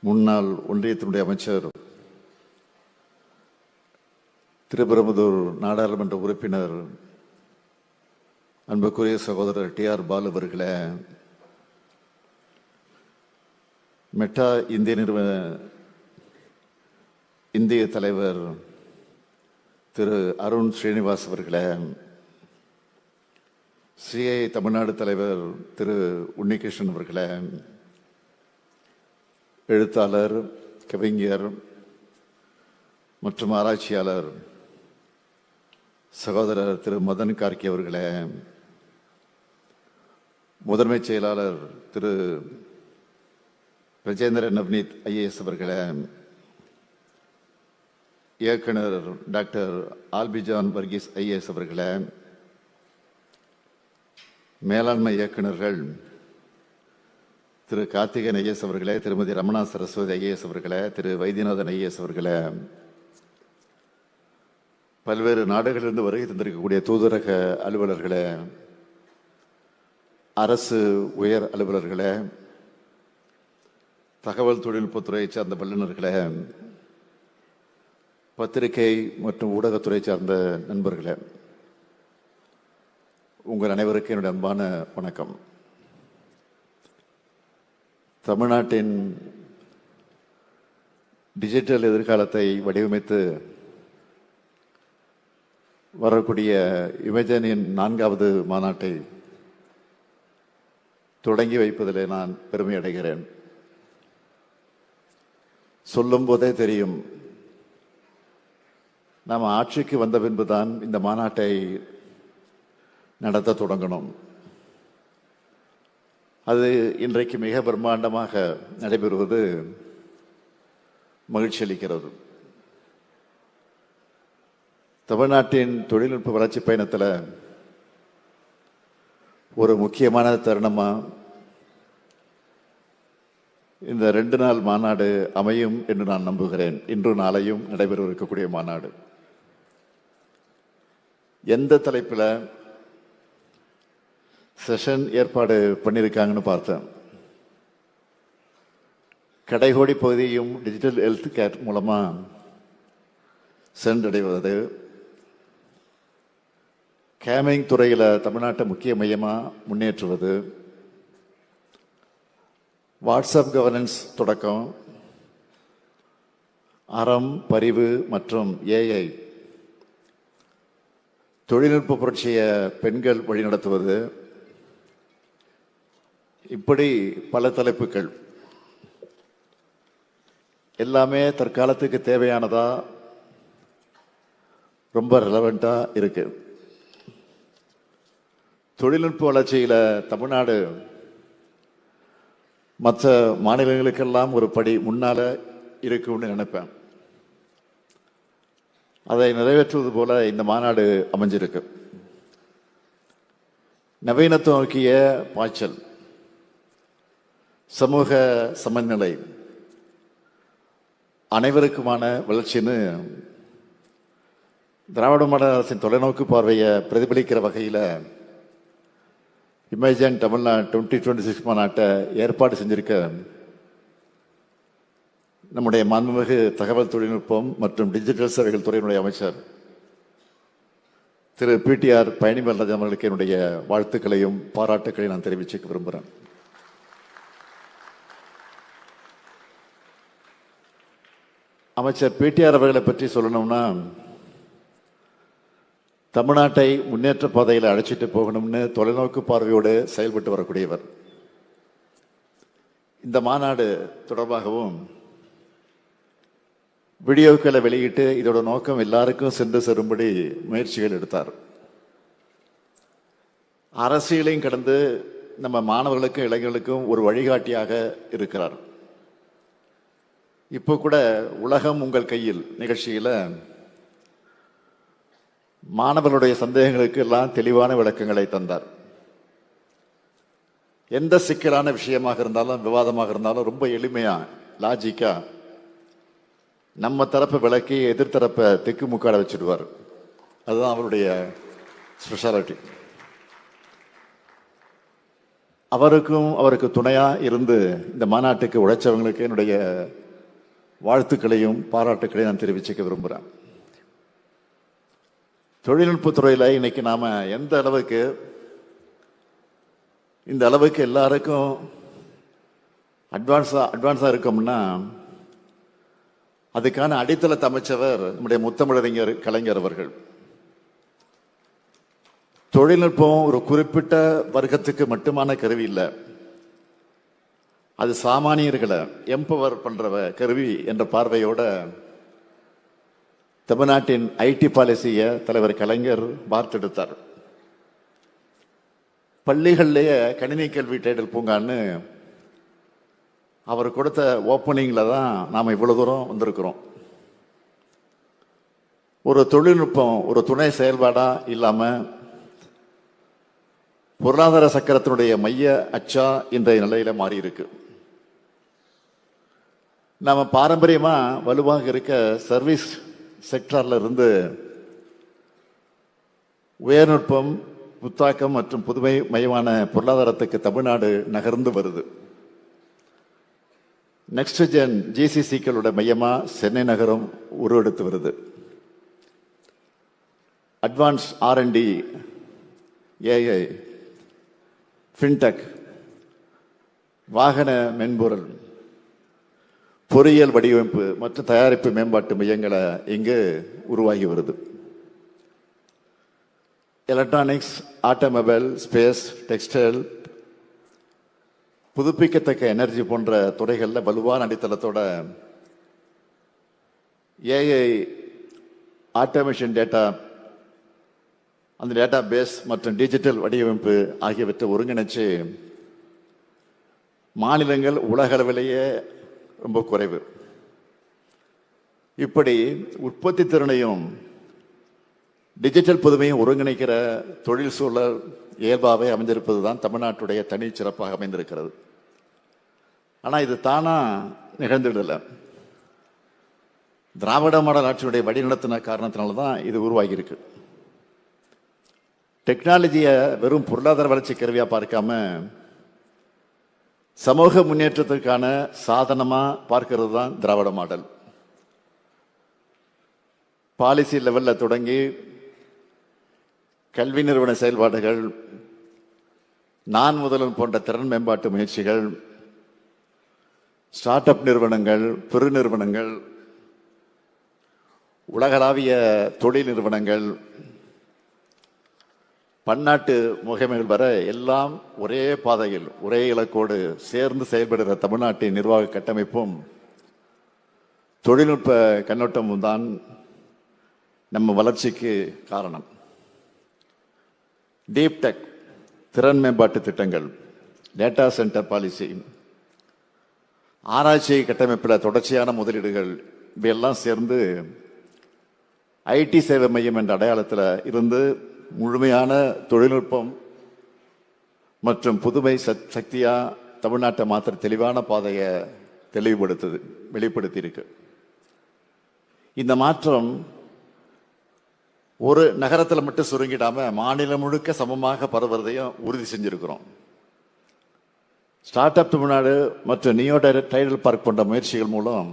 முன்னாள் ஒன்றியத்தினுடைய அமைச்சர், திருப்பெரும்புதூர் நாடாளுமன்ற உறுப்பினர், அன்புக்குரிய சகோதரர் டி.ஆர். பாலு அவர்களே, மெட்டா இந்திய தலைவர் திரு அருண் ஸ்ரீனிவாஸ் அவர்களே, சிஐ தமிழ்நாடு தலைவர் திரு உன்னிகிருஷ்ணன் அவர்களே, எழுத்தாளர், கவிஞர் மற்றும் ஆராய்ச்சியாளர் சகோதரர் திரு மதன் கார்கி அவர்களே, முதன்மைச் செயலாளர் திரு ராஜேந்திர நவ்னீத் ஐஏஎஸ் அவர்களே, இயக்குனர் டாக்டர் ஆல்பிஜான் வர்கீஸ் ஐஏஎஸ் அவர்களே, மேலாண்மை இயக்குநர்கள் திரு கார்த்திகேயன் ஐஏஎஸ் அவர்களே, திருமதி ரமணா சரஸ்வதி ஐஏஎஸ் அவர்களே, திரு வைத்தியநாதன் ஐஏஎஸ் அவர்களே, பல்வேறு நாடுகளிலிருந்து வருகை தந்திருக்கக்கூடிய தூதரக அலுவலர்களே, அரசு உயர் அலுவலர்களே, தகவல் தொழில்நுட்பத்துறையை சார்ந்த வல்லுநர்களே, பத்திரிகை மற்றும் ஊடகத்துறை சார்ந்த நண்பர்களே, உங்கள் அனைவருக்கும் என்னுடைய அன்பான வணக்கம். தமிழ்நாட்டின் டிஜிட்டல் எதிர்காலத்தை வடிவமைத்து வரக்கூடிய யுமேஜனின் 4வது மாநாட்டை தொடங்கி வைப்பதில் நான் பெருமை அடைகிறேன். சொல்லும் போதே தெரியும், நாம் ஆட்சிக்கு வந்த பின்புதான் இந்த மாநாட்டை நடத்த தொடங்கணும். அது இன்றைக்கு மிக பிரம்மாண்டமாக நடைபெறுவது மகிழ்ச்சி அளிக்கிறது. தமிழ்நாட்டின் தொழில்நுட்ப வளர்ச்சி பயணத்தில் ஒரு முக்கியமான தருணமா இந்த 2 நாள் மாநாடு அமையும் என்று நான் நம்புகிறேன். இன்று நாளையும் நடைபெற இருக்கக்கூடிய மாநாடு எந்த தலைப்பில் செஷன் ஏற்பாடு பண்ணியிருக்காங்கன்னு பார்த்தேன். கடைகோடி பகுதியும் டிஜிட்டல் ஹெல்த் கேர் மூலமா சென்றடைவது, கேமிங் துறையில் தமிழ்நாட்டை முக்கிய மையமாக முன்னேற்றுவது, வாட்ஸ்அப் கவர்னன்ஸ் தொடக்கம், அறம், பரிவு மற்றும் ஏஐ, தொழில்நுட்ப புரட்சியை பெண்கள் வழிநடத்துவது, இப்படி பல தலைப்புகள் எல்லாமே தற்காலத்துக்கு தேவையானதா, ரொம்ப ரெலவெண்டா இருக்கு. தொழில்நுட்ப வளர்ச்சியில் தமிழ்நாடு மற்ற மாநிலங்களுக்கெல்லாம் ஒரு படி முன்னால இருக்கும்னு நினைப்பேன். அதை நிறைவேற்றுவது போல இந்த மாநாடு அமைஞ்சிருக்கு. நவீனத்தை நோக்கிய பாய்ச்சல், சமூக சமநிலை, அனைவருக்குமான வளர்ச்சின்னு திராவிட மாடல் அரசின் தொலைநோக்கு பார்வையை பிரதிபலிக்கிற வகையில் இமேஜின் தமிழ்நாடு 2026 மாநாட்டை ஏற்பாடு செஞ்சிருக்க நம்முடைய மாண்புமிகு தகவல் தொழில்நுட்பம் மற்றும் டிஜிட்டல் சேவைகள் துறையினுடைய அமைச்சர் திரு பிடிஆர் பழனிவேல்ராஜன் அவர்களுக்கு என்னுடைய வாழ்த்துக்களையும் பாராட்டுக்களையும் நான் தெரிவிச்சுக்க விரும்புகிறேன். அமைச்சர் பிடிஆர் அவர்களை பற்றி சொல்லணும்னா, தமிழ்நாட்டை முன்னேற்ற பாதையில் அழைச்சிட்டு போகணும்னு தொலைநோக்கு பார்வையோடு செயல்பட்டு வரக்கூடியவர். இந்த மாநாடு தொடர்பாகவும் வீடியோக்களை வெளியிட்டு இதோட நோக்கம் எல்லாருக்கும் சென்று சேரும்படி முயற்சிகள் எடுத்தார். அரசியலையும் கடந்து நம்ம மாணவர்களுக்கும் இளைஞர்களுக்கும் ஒரு வழிகாட்டியாக இருக்கிறார். இப்போ கூட உலகம் உங்கள் கையில் நிகழ்ச்சியில் மாணவர்களுடைய சந்தேகங்களுக்கு எல்லாம் தெளிவான விளக்கங்களை தந்தார். எந்த சிக்கலான விஷயமாக இருந்தாலும், விவாதமாக இருந்தாலும் ரொம்ப எளிமையா, லாஜிக்கா நம்ம தரப்பை விளக்கி எதிர்த்தரப்பை திக்குமுக்காட வச்சிடுவார். அதுதான் அவருடைய ஸ்பெஷாலிட்டி. அவருக்கும் அவருக்கு துணையா இருந்து இந்த மாநாட்டுக்கு உழைச்சவங்களுக்கு என்னுடைய வாழ்த்துக்களையும் பாராட்டுக்களையும் நான் தெரிவிச்சுக்க விரும்புகிறேன். தொழில்நுட்பத்துறையில் இன்னைக்கு நாம எந்த அளவுக்கு இந்த அளவுக்கு எல்லாருக்கும் அட்வான்ஸா இருக்கோம்னா அதுக்கான அடித்தளத்தை அமைச்சவர் நம்முடைய முத்தமிழறிஞர் கலைஞர் அவர்கள். தொழில்நுட்பம் ஒரு குறிப்பிட்ட வர்க்கத்துக்கு மட்டுமான கருவி இல்லை, அது சாமானியர்களை எம்பவர் பண்ற கருவி என்ற பார்வையோட தமிழ்நாட்டின் ஐடி பாலிசியை தலைவர் கலைஞர் பார்த்தெடுத்தார். பள்ளிகள்லேயே கணினி கல்வி தேடல் பூங்கான்னு அவர் கொடுத்த ஓப்பனிங்ல தான் நாம் இவ்வளவு தூரம் வந்திருக்கிறோம். ஒரு தொழில்நுட்பம் ஒரு துணை செயல்பாடா இல்லாம பொருளாதார சக்கரத்தினுடைய மைய அச்சா இன்றைய நிலையில மாறி இருக்கு. நாம பாரம்பரியமா வலுவாக இருக்க சர்வீஸ் செக்டார்ல இருந்து உயர்நுட்பம், புத்தாக்கம் மற்றும் புதுமை மையமான பொருளாதாரத்துக்கு தமிழ்நாடு நகர்ந்து வருது. நெக்ஸ்ட் ஜென் ஜிசிசிக்களோட மையமா சென்னை நகரம் உருவெடுத்து வருது. அட்வான்ஸ் R&D, AI, ஃபின்டெக், வாகன மென்பொருள், பொறியியல் வடிவமைப்பு மற்றும் தயாரிப்பு மேம்பாட்டு மையங்களை இங்கு உருவாகி வருது. எலக்ட்ரானிக்ஸ், ஆட்டோமொபைல், ஸ்பேஸ், டெக்ஸ்டைல், புதுப்பிக்கத்தக்க எனர்ஜி போன்ற துறைகளில் வலுவான அடித்தளத்தோட AI, ஆட்டோமேஷன் டேட்டா, அந்த டேட்டா பேஸ் மற்றும் டிஜிட்டல் வடிவமைப்பு ஆகியவற்றை ஒருங்கிணைச்சு மாநிலங்கள் உலக அளவிலேயே ரொம்ப குறைவு. இப்படி உற்பத்தி திறனையும் டிஜிட்டல் புதுமையும் ஒருங்கிணைக்கிற தொழில் சூழல் இயல்பாகவே அமைந்திருப்பது தான் தமிழ்நாட்டுடைய தனி சிறப்பாக அமைந்திருக்கிறது. ஆனால் இது தானா நிகழ்ந்துவிடலை. திராவிட மாடல் ஆட்சியுடைய வழிநடத்தின காரணத்தினால தான் இது உருவாகி இருக்கு. டெக்னாலஜியை வெறும் பொருளாதார வளர்ச்சி கருவியா பார்க்காம சமூக முன்னேற்றத்திற்கான சாதனமா பார்க்கிறது தான் திராவிட மாடல். பாலிசி லெவல்ல தொடங்கி கல்வி நிறுவன செயல்பாடுகள், நான் முதல்வன் போன்ற திறன் மேம்பாட்டு முயற்சிகள், ஸ்டார்ட் அப் நிறுவனங்கள், பெரு நிறுவனங்கள், உலகளாவிய தொழில் நிறுவனங்கள், பன்னாட்டு முகமைகள் வர எல்லாம் ஒரே பாதையில் ஒரே இலக்கோடு சேர்ந்து செயல்படுகிற தமிழ்நாட்டின் நிர்வாக கட்டமைப்பும் தொழில்நுட்ப கண்ணோட்டமும் தான் நம்ம வளர்ச்சிக்கு காரணம். டீப் டெக், திறன் மேம்பாட்டு திட்டங்கள், டேட்டா சென்டர் பாலிசி, ஆராய்ச்சி கட்டமைப்பில் தொடர்ச்சியான முதலீடுகள் இவையெல்லாம் சேர்ந்து ஐடி சேவை மையம் என்ற அடையாளத்தில் இருந்து முழுமையான தொழில்நுட்பம் மற்றும் புதுமை சக்தியா தமிழ்நாட்டை மாத்திர தெளிவான பாதையை வெளிப்படுத்தி இருக்கு. இந்த மாற்றம் ஒரு நகரத்தில் மட்டும் சுருங்கிடாம மாநிலம் முழுக்க சமமாக பரவுவதையும் உறுதி செஞ்சிருக்கிறோம். ஸ்டார்ட் அப் தமிழ்நாடு மற்றும் நியோ டைடல் பார்க் போன்ற முயற்சிகள் மூலம்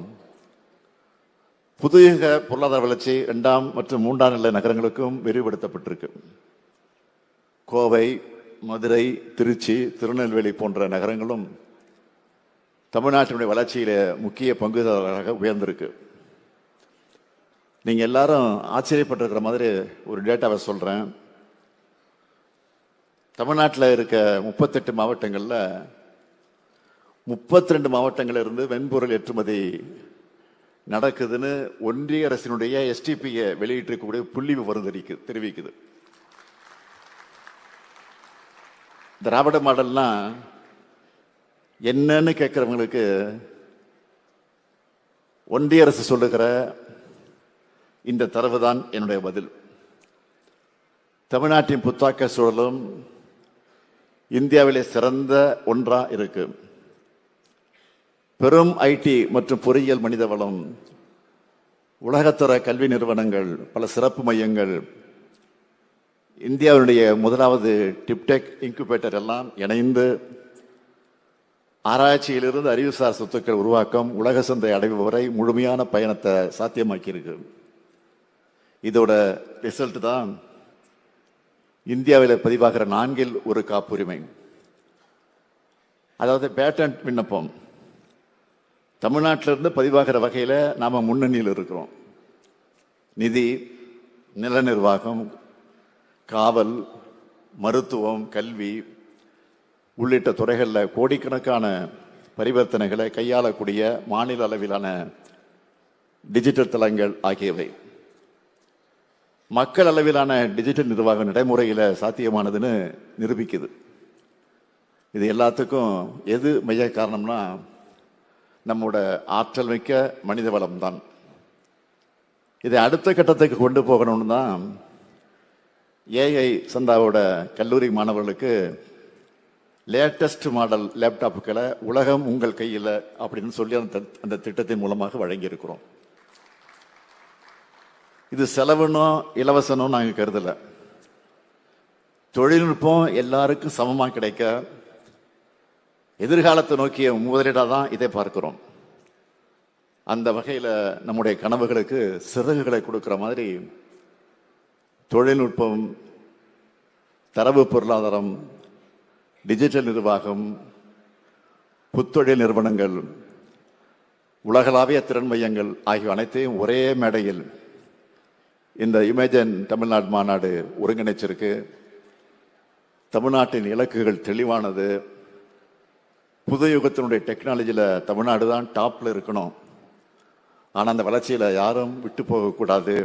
புதிய பொருளாதார வளர்ச்சி 2ஆம் மற்றும் 3ஆம் நிலை நகரங்களுக்கும் விரிவுபடுத்தப்பட்டிருக்கு. கோவை, மதுரை, திருச்சி, திருநெல்வேலி போன்ற நகரங்களும் தமிழ்நாட்டினுடைய வளர்ச்சியில முக்கிய பங்குதாரராக உயர்ந்திருக்கு. நீங்க எல்லாரும் ஆச்சரியப்பட்டிருக்கிற மாதிரி ஒரு டேட்டாவை சொல்றேன். தமிழ்நாட்டில் இருக்க 38 மாவட்டங்கள்ல 32 மாவட்டங்கள்ல இருந்து வெண்பொருள் ஏற்றுமதி நடக்குதுன்னு ஒன்றிய அரசினுடைய STPயை வெளியிட்டிருக்கக்கூடிய புள்ளி விவரம் தெரிவிக்குது. திராவிட மாடல்னா என்னன்னு கேட்கிறவங்களுக்கு ஒன்றிய அரசு சொல்லுகிற இந்த தரவு தான் என்னுடைய பதில். தமிழ்நாட்டின் புத்தாக்க சூழலும் இந்தியாவிலே சிறந்த ஒன்றா இருக்கு. பெரும் ஐடி மற்றும் பொறியியல் மனித வளம், உலகத்தர கல்வி நிறுவனங்கள், பல சிறப்பு மையங்கள், இந்தியாவுடைய முதலாவது டிப்டெக் இன்குபேட்டர் எல்லாம் இணைந்து ஆராய்ச்சியிலிருந்து அறிவுசார் சொத்துக்கள் உருவாக்கம் உலக சந்தை அடைவு வரை முழுமையான பயணத்தை சாத்தியமாக்கி இருக்கு. இதோட ரிசல்ட் தான் இந்தியாவில் பதிவாகிற 4ல் ஒரு காப்புரிமை. அதாவது பேட்டன்ட் விண்ணப்பம் தமிழ்நாட்டிலிருந்து பதிவாகிற வகையில் நாம முன்னணியில் இருக்கிறோம். நிதி, நில நிர்வாகம், காவல், மருத்துவம், கல்வி உள்ளிட்ட துறைகளில் கோடிக்கணக்கான பரிவர்த்தனைகளை கையாளக்கூடிய மாநில அளவிலான டிஜிட்டல் தளங்கள் ஆகியவை மக்கள் அளவிலான டிஜிட்டல் நிர்வாக நடைமுறையில் சாத்தியமானதுன்னு நிரூபிக்குது. இது எல்லாத்துக்கும் எது மைய காரணம்னா நம்மோட ஆற்றல் மிக்க மனித வளம் தான். இதை அடுத்த கட்டத்துக்கு கொண்டு போகணும்னு தான் ஏஐ சந்தாவோட கல்லூரி மாணவர்களுக்கு லேட்டஸ்ட் மாடல் லேப்டாப்புகளை உலகம் உங்கள் கையில் அப்படின்னு சொல்லி அந்த திட்டத்தின் மூலமாக வழங்கியிருக்கிறோம். இது செலவுனோ இலவசனோ நாங்கள் கருதலை. தொழில்நுட்பம் எல்லாருக்கும் சமமாக கிடைக்க எதிர்காலத்தை நோக்கிய முதலீடாக தான் இதை பார்க்கிறோம். அந்த வகையில் நம்முடைய கனவுகளுக்கு சிறகுகளை கொடுக்கிற மாதிரி தொழில்நுட்பம், தரவு பொருளாதாரம், டிஜிட்டல் நிர்வாகம், புத்தொழில் நிறுவனங்கள், உலகளாவிய திறன் மையங்கள் ஆகிய அனைத்தையும் ஒரே மேடையில் இந்த இமேஜின் தமிழ்நாடு மாநாடு ஒருங்கிணைச்சிருக்கு. தமிழ்நாட்டின் இலக்குகள் தெளிவானது. புது யுகத்தினுடைய டெக்னாலஜியில் தமிழ்நாடு தான் டாப்ல இருக்கணும். ஆனால் அந்த வளர்ச்சியில் யாரும் விட்டு போகக்கூடாது.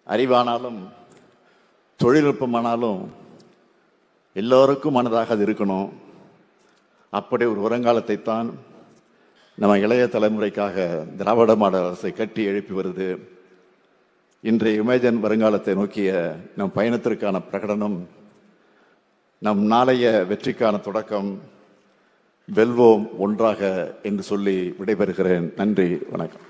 அறிவானாலும் தொழில்நுட்பமானாலும் எல்லோருக்கும் மனதாக அது இருக்கணும். அப்படி ஒரு வருங்காலத்தை தான் நம்ம இளைய தலைமுறைக்காக திராவிட மாடல் அரசை கட்டி எழுப்பி வருது. இன்றைய இமேஜின் வருங்காலத்தை நோக்கிய நம் பயணத்திற்கான பிரகடனம், நம் நாளைய வெற்றிக்கான தொடக்கம். வெல்வோம் ஒன்றாக என்று சொல்லி விடைபெறுகிறேன். நன்றி, வணக்கம்.